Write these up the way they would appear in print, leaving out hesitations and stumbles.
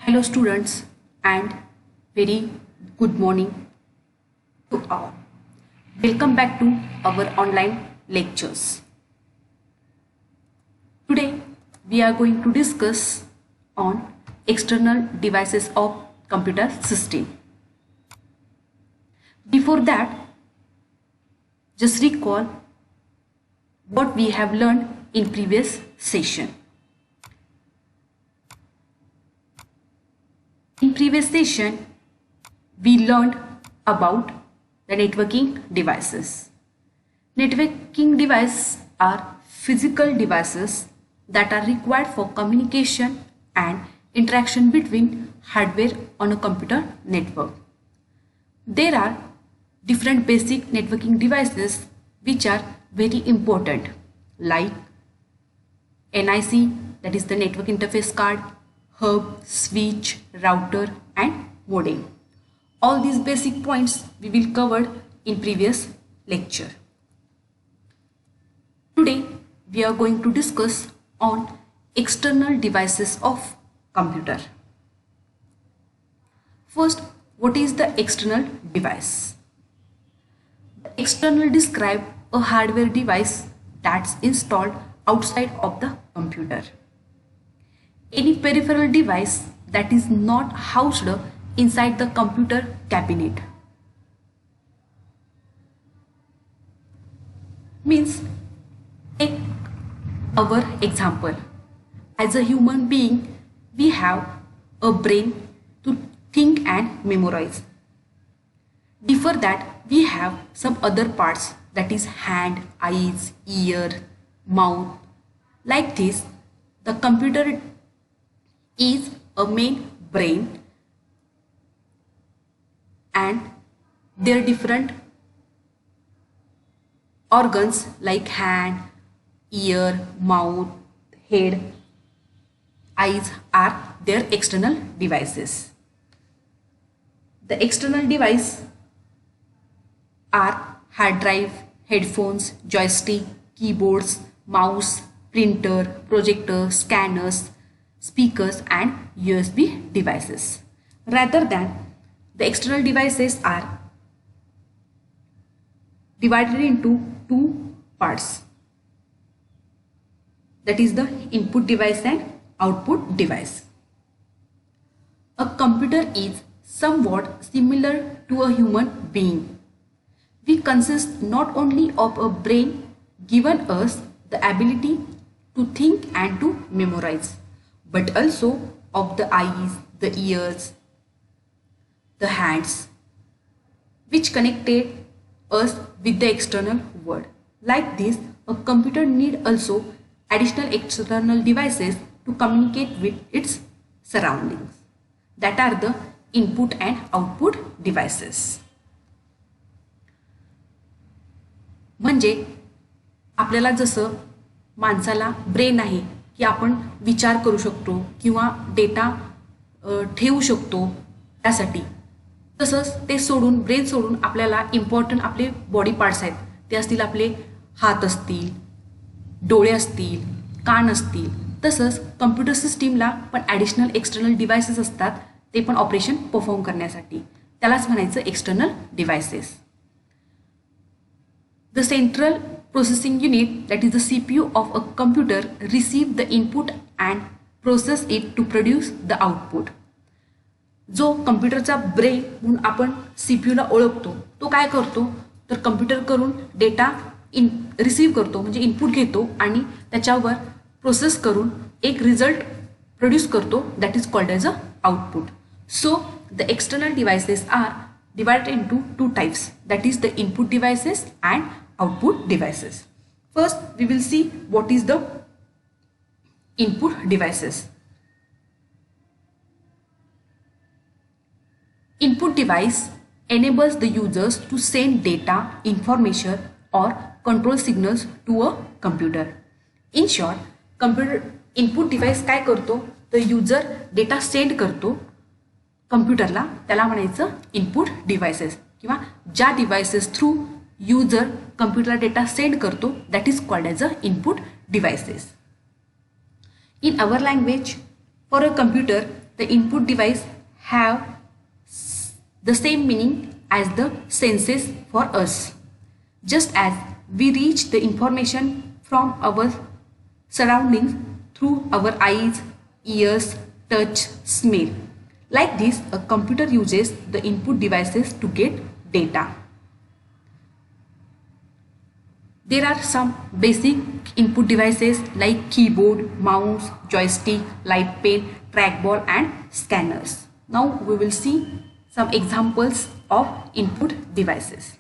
Hello students and very good morning to all. Welcome back to our online lectures. Today we are going to discuss on external devices of computer system. Before that, just recall what we have learned in previous session. In previous session, we learned about the networking devices. Networking devices are physical devices that are required for communication and interaction between hardware on a computer network. There are different basic networking devices which are very important, like NIC, that is the network interface card, hub, switch, router and modem. All these basic points we will cover in previous lecture. Today we are going to discuss on external devices of computer. First, what is the external device? The external describe a hardware device that's installed outside of the computer. Any peripheral device that is not housed inside the computer cabinet. Means, take our example. As a human being, we have a brain to think and memorize. Before that, we have some other parts, that is hand, eyes, ear, mouth. Like this, the computer is a main brain and their different organs like hand, ear, mouth, head, eyes are their external devices. The external device are hard drive, headphones, joystick, keyboards, mouse, printer, projector, scanners, speakers and USB devices. Rather than the external devices are divided into two parts, that is the input device and output device. A computer is somewhat similar to a human being. We consist not only of a brain given us the ability to think and to memorize, but also of the eyes, the ears, the hands, which connected us with the external world. Like this, a computer need also additional external devices to communicate with its surroundings. That are the input and output devices. म्हणजे आपल्याला जसं माणसाला brain आहे की आपण विचार करू शकतो किंवा डेटा ठेवू शकतो त्यासाठी, तसंच ते सोडून ब्रेन सोडून आपल्याला इम्पॉर्टंट आपले बॉडी पार्ट्स आहेत, ते असतील आपले हात असतील, डोळे असतील, कान असतील, तसंच कम्प्युटर सिस्टीमला पण ॲडिशनल एक्सटर्नल डिव्हाइसेस असतात, ते पण ऑपरेशन परफॉर्म करण्यासाठी. त्यालाच म्हणायचं external devices. The central processing unit, that is the CPU of a computer, receive the input and process it to produce the output. जो कम्प्युटरचा ब्रेन म्हणून आपण CPU ला ओळखतो, तो काय करतो तर कम्प्युटर करून डेटा रिसीव्ह करतो, म्हणजे इनपुट घेतो आणि त्याच्यावर प्रोसेस करून एक रिझल्ट प्रोड्यूस करतो, that is called as a output. So the external devices are divided into two types, that is the input devices and output devices. First, we will see what is the input devices. Input device enables the users to send data, information or control signals to a computer. In short, computer input device काय करतो तर user data send करतो कम्प्युटरला, त्याला म्हणायचं input devices, किंवा ज्या devices through user कम्प्युटरला data send करतो, that is called as a input devices. In our language, for a computer, the input device have the same meaning as the senses for us. Just as we reach the information from our surroundings through our eyes, ears, touch, smell. Like this, a computer uses the input devices to get data. There are some basic input devices like keyboard, mouse, joystick, light pen, trackball and scanners. Now we will see some examples of input devices.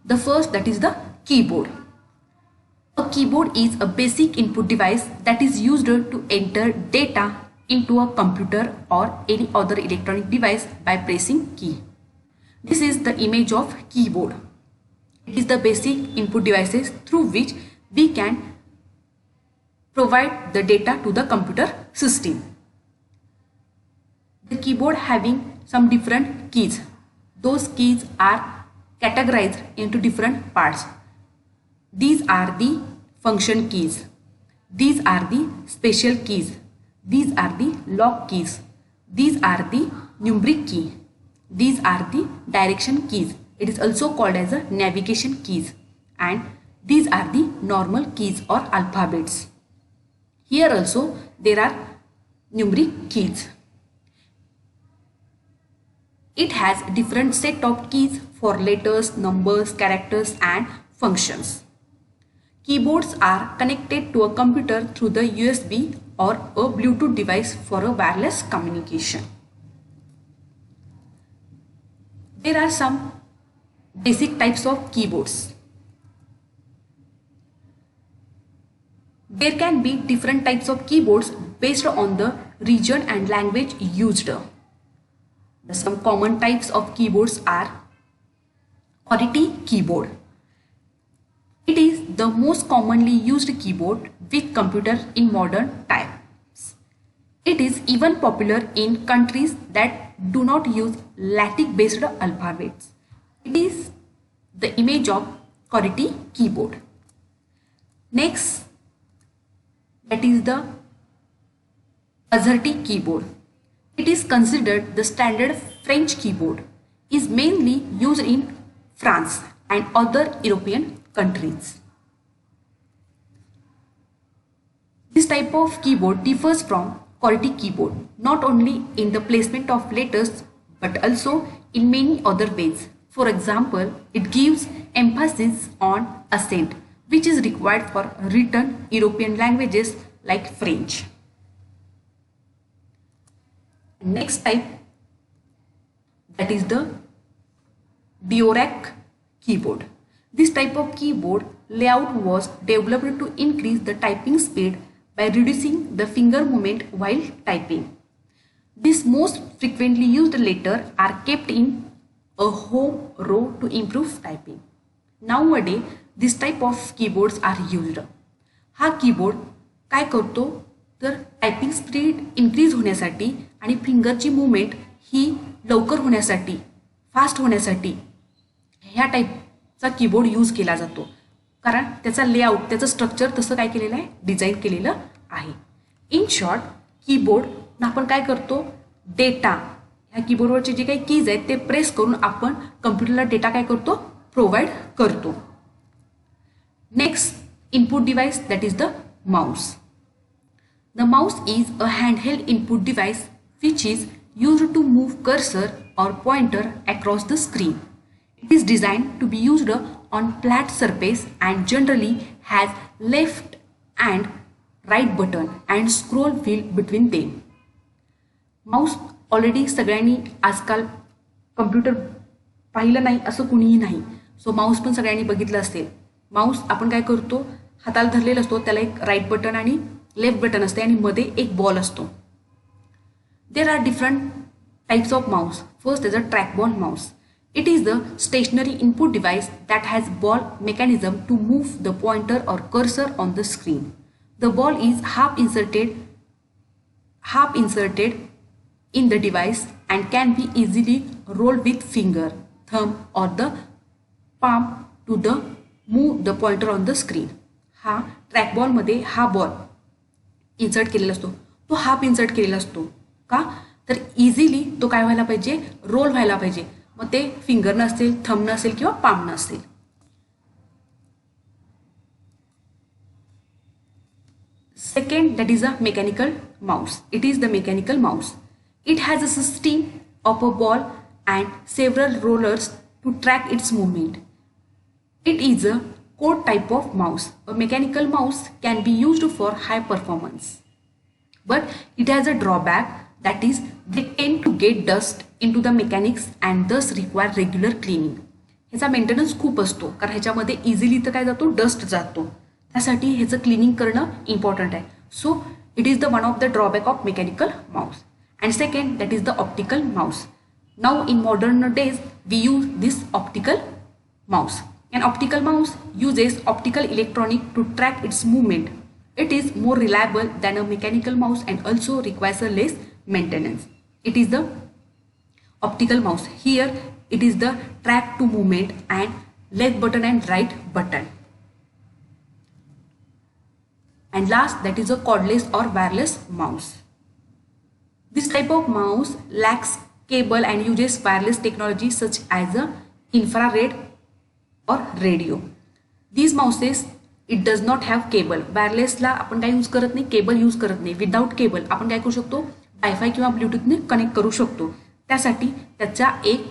The first, that is the keyboard. A keyboard is a basic input device that is used to enter data into a computer or any other electronic device by pressing key. This is the image of keyboard. It is the basic input devices through which we can provide the data to the computer system. The keyboard having some different keys. Those keys are categorized into different parts. These are the function keys. These are the special keys. These are the lock keys. These are the numeric key. These are the direction keys. It is also called as a navigation keys. And these are the normal keys or alphabets. Here also there are numeric keys. It has different set of keys for letters, numbers, characters and functions. Keyboards are connected to a computer through the USB or a Bluetooth device for a wireless communication. There are some basic types of keyboards. There can be different types of keyboards based on the region and language used. Some common types of keyboards are QWERTY keyboard. It is the most commonly used keyboard with computer in modern times. It is even popular in countries that do not use LaTeX-based alphabets. It is the image of QWERTY keyboard. Next, that is the AZERTY keyboard. It is considered the standard French keyboard. Is mainly used in France and other European countries. This type of keyboard differs from QWERTY keyboard not only in the placement of letters but also in many other ways. For example, it gives emphasis on accent, which is required for written European languages like French. Next type, that is the Dvorak keyboard. This type of keyboard layout was developed to increase the typing speed by reducing the finger movement while typing. These most frequently used letters are kept in a home row to improve typing. Nowadays, this type of keyboards are used. हा keyboard काय करतो तर typing speed increase होण्यासाठी आणि फिंगरची movement ही लवकर होण्यासाठी fast होण्यासाठी ह्या टाईपचा कीबोर्ड यूज केला जातो कारण त्याचा लेआउट त्याचं स्ट्रक्चर तसं काय केलेलं आहे डिझाईन केलेलं आहे. इन शॉर्ट कीबोर्ड आपण काय करतो डेटा ह्या कीबोर्डवरचे जे काही कीज आहेत ते प्रेस करून आपण कम्प्युटरला डेटा काय करतो प्रोव्हाइड करतो. Next input device, that is the mouse. The mouse is a handheld input device which is used to move cursor or pointer across the screen. It is designed to be used on flat surface and generally has left and right button and scroll wheel between them. Mouse already सगळ्यांनी आजकाल computer पाहिलं नाही असं कुणीही नाही. सो Mouse पण सगळ्यांनी बघितलं असेल. माऊस आपण काय करतो हाताला धरलेला असतो त्याला एक राईट बटन आणि लेफ्ट बटन असते आणि मध्ये एक बॉल असतो. There are different types of mouse. First is a trackball mouse. It is the stationary input device that has ball mechanism to move the pointer or cursor on the screen. The ball is half inserted in the device and can be easily rolled with finger, thumb or the palm to move the pointer on the screen. हा ट्रॅकबॉलमध्ये हा ball insert केलेला असतो. तो half insert केलेला असतो. का तर easily तो काय व्हायला पाहिजे, रोल व्हायला पाहिजे. मग ते फिंगर नसेल, थंब नसेल किंवा पाम नसेल. Second, that is a mechanical mouse. It is the mechanical mouse. It has a system of a ball and several rollers to track its movement. It is a core type of mouse. A mechanical mouse can be used for high performance. But it has a drawback, that is they tend to get dust into the mechanics and thus require regular cleaning. ह्याचा maintenance खूप असतो कारण ह्याच्यामध्ये easily तर काय जातो, dust जातो. त्यासाठी ह्याचं क्लिनिंग करणं इम्पॉर्टंट आहे. So it is the one of the drawback of mechanical mouse. And second, that is the optical mouse. Now in modern days we use this optical mouse. An optical mouse uses optical electronic to track its movement. It is more reliable than a mechanical mouse and also requires a less maintenance. It is the optical mouse. Here it is the track to movement and left button and right button. And last, that is a cordless or wireless mouse. This type of mouse lacks cable and uses wireless technology such as a infrared or radio. These mouses, it does not have cable. वायरलेसला आपण काय use करत नाही, cable use करत नाही. Without cable आपण काय करू शकतो, वायफाय किंवा ब्लूटूथने कनेक्ट करू शकतो. त्यासाठी त्याचा एक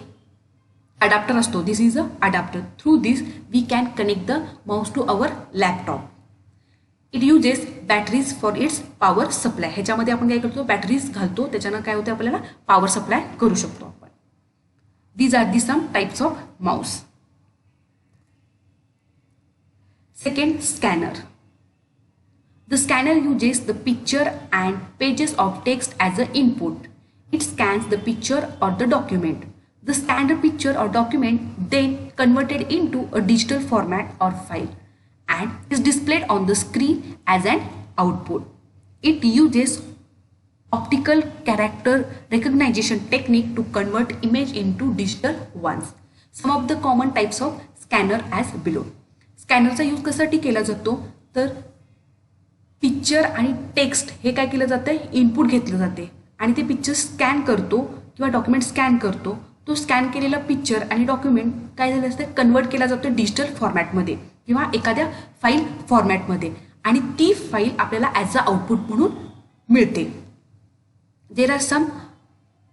अडॅप्टर असतो. This is a adapter. Through this we can connect the mouse to our laptop. It uses batteries for its power supply. ह्याच्यामध्ये आपण काय करतो, बॅटरीज घालतो, त्याच्यानं काय होतं, आपल्याला पॉवर सप्लाय करू शकतो आपण. These are the some types of mouse. Second, scanner. The scanner uses the picture and pages of text as an input. It scans the picture or the document. The scanned picture or document then converted into a digital format or file and is displayed on the screen as an output. It uses optical character recognition technique to convert image into digital ones. Some of the common types of scanner as below. स्कॅनरचा use कशासाठी केला जातो, तर picture आणि text हे काय केलं जातं, input घेतलं जाते आणि ते पिक्चर स्कॅन करतो किंवा डॉक्युमेंट स्कॅन करतो. तो स्कॅन केलेला पिक्चर आणि डॉक्युमेंट काय झालं असतं, कन्वर्ट केला जातो डिजिटल फॉर्मॅटमध्ये किंवा एखाद्या फाईल फॉर्मॅटमध्ये आणि ती फाईल आपल्याला ॲज अ आउटपुट म्हणून मिळते. There are some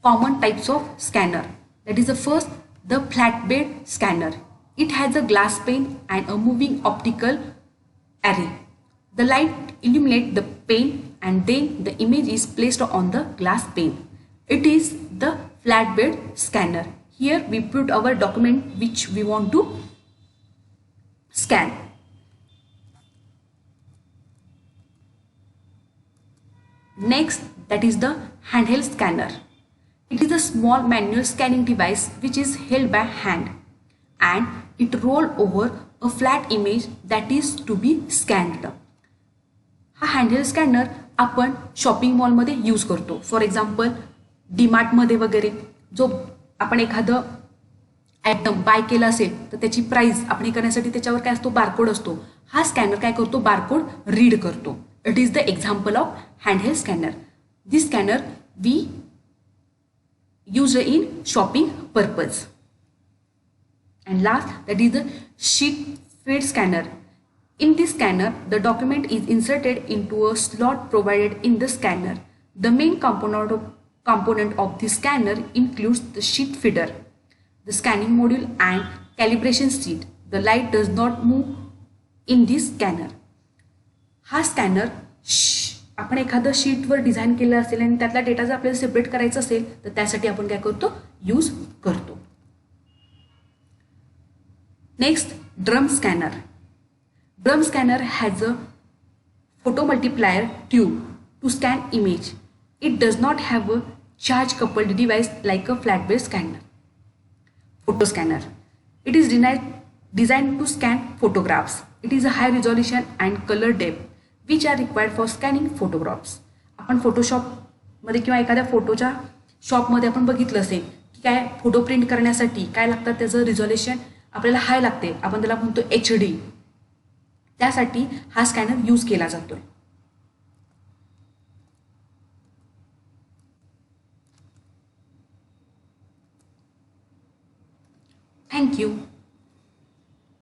common types of scanner. That is the first, the flatbed scanner. It has a glass pane and a moving optical array. The light illuminates the pane and then the image is placed on the glass pane. It is the flatbed scanner. Here we put our document which we want to scan. Next, that is the handheld scanner. It is a small manual scanning device which is held by hand and it roll over a flat image that is to be scanned. हा handheld scanner आपण shopping मॉलमध्ये use करतो. For example डीमार्टमध्ये वगैरे जो आपण एखादं item bye केलं असेल तर त्याची प्राइस आपण हे करण्यासाठी त्याच्यावर काय असतो, बारकोड असतो. हा स्कॅनर काय करतो, बारकोड रीड करतो. It is the example of handheld scanner. This scanner we use in shopping purpose. And last, that is the sheet fed scanner. In this scanner, the document is inserted into a slot provided in the scanner. The main component of the scanner includes the sheet feeder, the scanning module and calibration sheet. The light does not move in this scanner. हा scanner आपण एखादं शीटवर design केलं असेल आणि त्यातला data जर आपल्याला सेपरेट करायचा असेल तर त्यासाठी आपण काय करतो, यूज करतो. Next, drum scanner. Drum scanner has a photomultiplier tube to scan image. It does not have a charge coupled device like a flatbed scanner. Photo scanner. It is designed to scan photographs. It is a high resolution and color depth which are required for scanning photographs. आपण फोटोशॉपमध्ये किंवा एखाद्या फोटोच्या शॉपमध्ये आपण बघितलं असेल की काय photo print करण्यासाठी काय लागतात, त्याचं रिझॉल्युशन आपल्याला हाय लागते, आपण त्याला म्हणतो HD. त्यासाठी हा स्कॅनर यूज केला जातोय. Thank you.